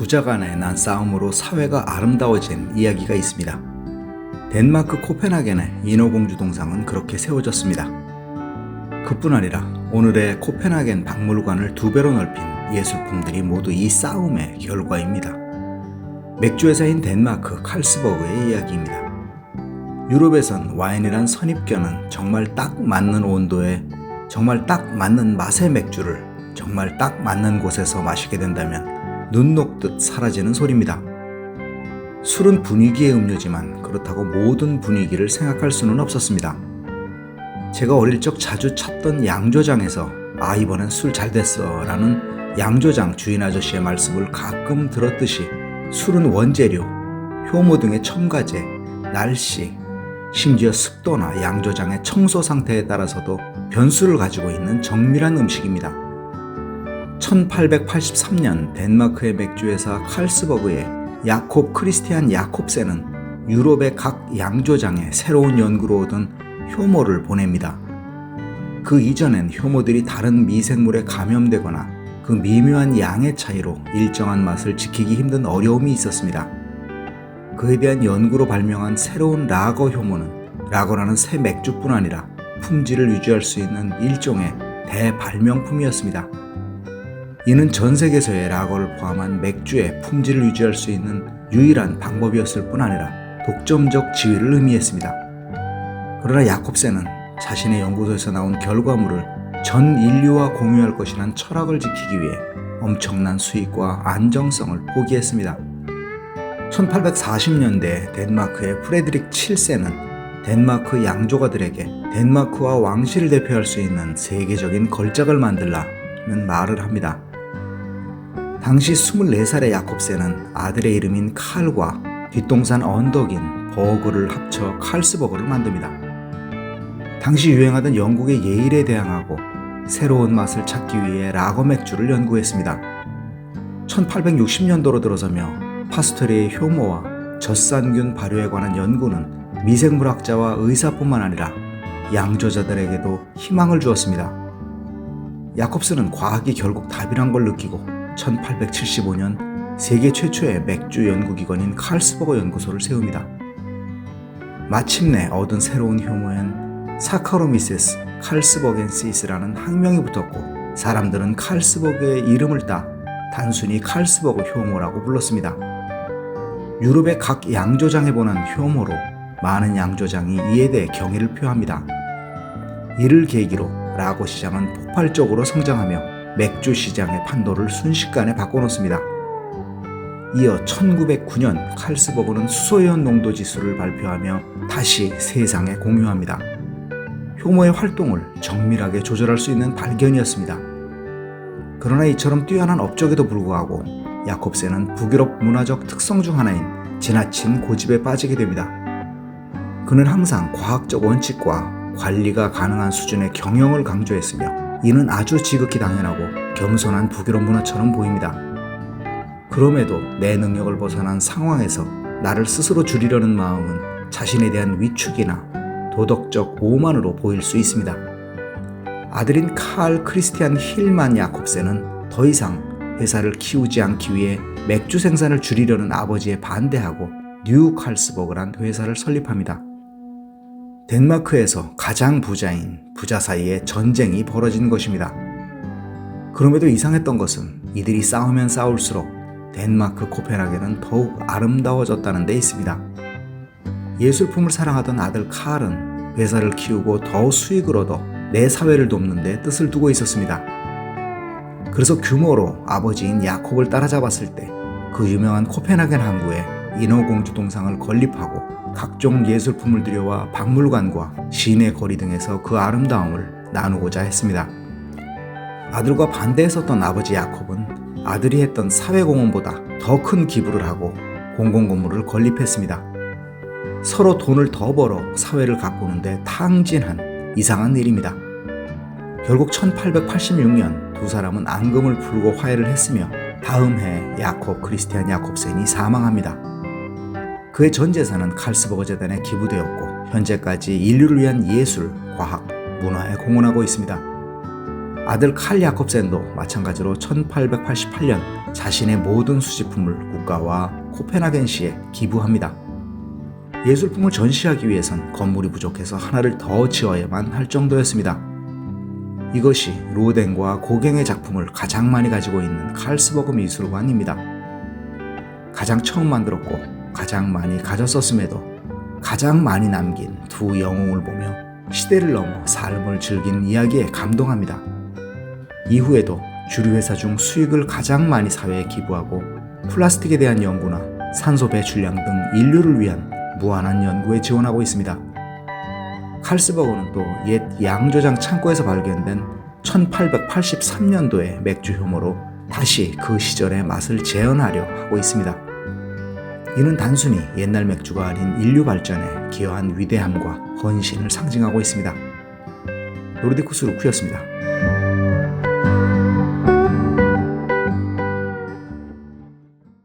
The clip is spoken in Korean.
부자 간의 난 싸움으로 사회가 아름다워진 이야기가 있습니다. 덴마크 코펜하겐의 인어공주 동상은 그렇게 세워졌습니다. 그뿐 아니라 오늘의 코펜하겐 박물관을 2배로 넓힌 예술품들이 모두 이 싸움의 결과입니다. 맥주 회사인 덴마크 칼스버그의 이야기입니다. 유럽에선 와인이란 선입견은 정말 딱 맞는 온도에 정말 딱 맞는 맛의 맥주를 정말 딱 맞는 곳에서 마시게 된다면 눈 녹듯 사라지는 소리입니다. 술은 분위기의 음료지만 그렇다고 모든 분위기를 생각할 수는 없었습니다. 제가 어릴 적 자주 찾던 양조장에서 이번엔 술 잘 됐어 라는 양조장 주인 아저씨의 말씀을 가끔 들었듯이 술은 원재료, 효모 등의 첨가제, 날씨, 심지어 습도나 양조장의 청소 상태에 따라서도 변수를 가지고 있는 정밀한 음식입니다. 1883년 덴마크의 맥주회사 칼스버그의 야콥 크리스티안 야콥센은 유럽의 각 양조장에 새로운 연구로 얻은 효모를 보냅니다. 그 이전엔 효모들이 다른 미생물에 감염되거나 그 미묘한 양의 차이로 일정한 맛을 지키기 힘든 어려움이 있었습니다. 그에 대한 연구로 발명한 새로운 라거 효모는 라거라는 새 맥주뿐 아니라 품질을 유지할 수 있는 일종의 대발명품이었습니다. 이는 전 세계에서의 라거를 포함한 맥주의 품질을 유지할 수 있는 유일한 방법이었을 뿐 아니라 독점적 지위를 의미했습니다. 그러나 야콥센은 자신의 연구소에서 나온 결과물을 전 인류와 공유할 것이란 철학을 지키기 위해 엄청난 수익과 안정성을 포기했습니다. 1840년대 덴마크의 프레드릭 7세는 덴마크 양조가들에게 덴마크와 왕실을 대표할 수 있는 세계적인 걸작을 만들라는 말을 합니다. 당시 24살의 야콥센은 아들의 이름인 칼과 뒷동산 언덕인 버그를 합쳐 칼스버그를 만듭니다. 당시 유행하던 영국의 예일에 대항하고 새로운 맛을 찾기 위해 라거 맥주를 연구했습니다. 1860년도로 들어서며 파스토리의 효모와 젖산균 발효에 관한 연구는 미생물학자와 의사뿐만 아니라 양조자들에게도 희망을 주었습니다. 야콥스는 과학이 결국 답이란 걸 느끼고 1875년 세계 최초의 맥주 연구기관인 칼스버거 연구소를 세웁니다. 마침내 얻은 새로운 효모엔 사카로미세스 칼스버겐시스라는 학명이 붙었고 사람들은 칼스버그의 이름을 따 단순히 칼스버그 효모라고 불렀습니다. 유럽의 각 양조장에 보낸 효모로 많은 양조장이 이에 대해 경의를 표합니다. 이를 계기로 라거 시장은 폭발적으로 성장하며 맥주 시장의 판도를 순식간에 바꿔놓습니다. 이어 1909년 칼스버그는 수소이온 농도 지수를 발표하며 다시 세상에 공유합니다. 효모의 활동을 정밀하게 조절할 수 있는 발견이었습니다. 그러나 이처럼 뛰어난 업적에도 불구하고 야콥센은 북유럽 문화적 특성 중 하나인 지나친 고집에 빠지게 됩니다. 그는 항상 과학적 원칙과 관리가 가능한 수준의 경영을 강조했으며 이는 아주 지극히 당연하고 겸손한 북유럽 문화처럼 보입니다. 그럼에도 내 능력을 벗어난 상황에서 나를 스스로 줄이려는 마음은 자신에 대한 위축이나 도덕적 오만으로 보일 수 있습니다. 아들인 칼 크리스티안 힐만 야콥센은 더 이상 회사를 키우지 않기 위해 맥주 생산을 줄이려는 아버지에 반대하고 뉴 칼스버그란 회사를 설립합니다. 덴마크에서 가장 부자인 부자 사이에 전쟁이 벌어진 것입니다. 그럼에도 이상했던 것은 이들이 싸우면 싸울수록 덴마크 코펜하겐은 더욱 아름다워졌다는 데 있습니다. 예술품을 사랑하던 아들 칼은 회사를 키우고 더 수익을 얻어 내 사회를 돕는 데 뜻을 두고 있었습니다. 그래서 규모로 아버지인 야콥을 따라잡았을 때 그 유명한 코펜하겐 항구에 인어공주 동상을 건립하고 각종 예술품을 들여와 박물관과 시내 거리 등에서 그 아름다움을 나누고자 했습니다. 아들과 반대했었던 아버지 야콥은 아들이 했던 사회공헌보다 더 큰 기부를 하고 공공건물을 건립했습니다. 서로 돈을 더 벌어 사회를 가꾸는데 탕진한 이상한 일입니다. 결국 1886년 두 사람은 앙금을 풀고 화해를 했으며 다음 해 야콥 크리스티안 야콥센이 사망합니다. 그의 전 재산은 칼스버거 재단에 기부되었고 현재까지 인류를 위한 예술, 과학, 문화에 공헌하고 있습니다. 아들 칼 야콥센도 마찬가지로 1888년 자신의 모든 수집품을 국가와 코펜하겐시에 기부합니다. 예술품을 전시하기 위해선 건물이 부족해서 하나를 더 지어야만 할 정도였습니다. 이것이 로댕과 고갱의 작품을 가장 많이 가지고 있는 칼스버그 미술관입니다. 가장 처음 만들었고 가장 많이 가졌었음에도 가장 많이 남긴 두 영웅을 보며 시대를 넘어 삶을 즐긴 이야기에 감동합니다. 이후에도 주류 회사 중 수익을 가장 많이 사회에 기부하고 플라스틱에 대한 연구나 산소 배출량 등 인류를 위한 무한한 연구에 지원하고 있습니다. 칼스버그는 또 옛 양조장 창고에서 발견된 1883년도의 맥주 효모로 다시 그 시절의 맛을 재현하려 하고 있습니다. 이는 단순히 옛날 맥주가 아닌 인류 발전에 기여한 위대함과 헌신을 상징하고 있습니다. 노르디쿠스 루크였습니다.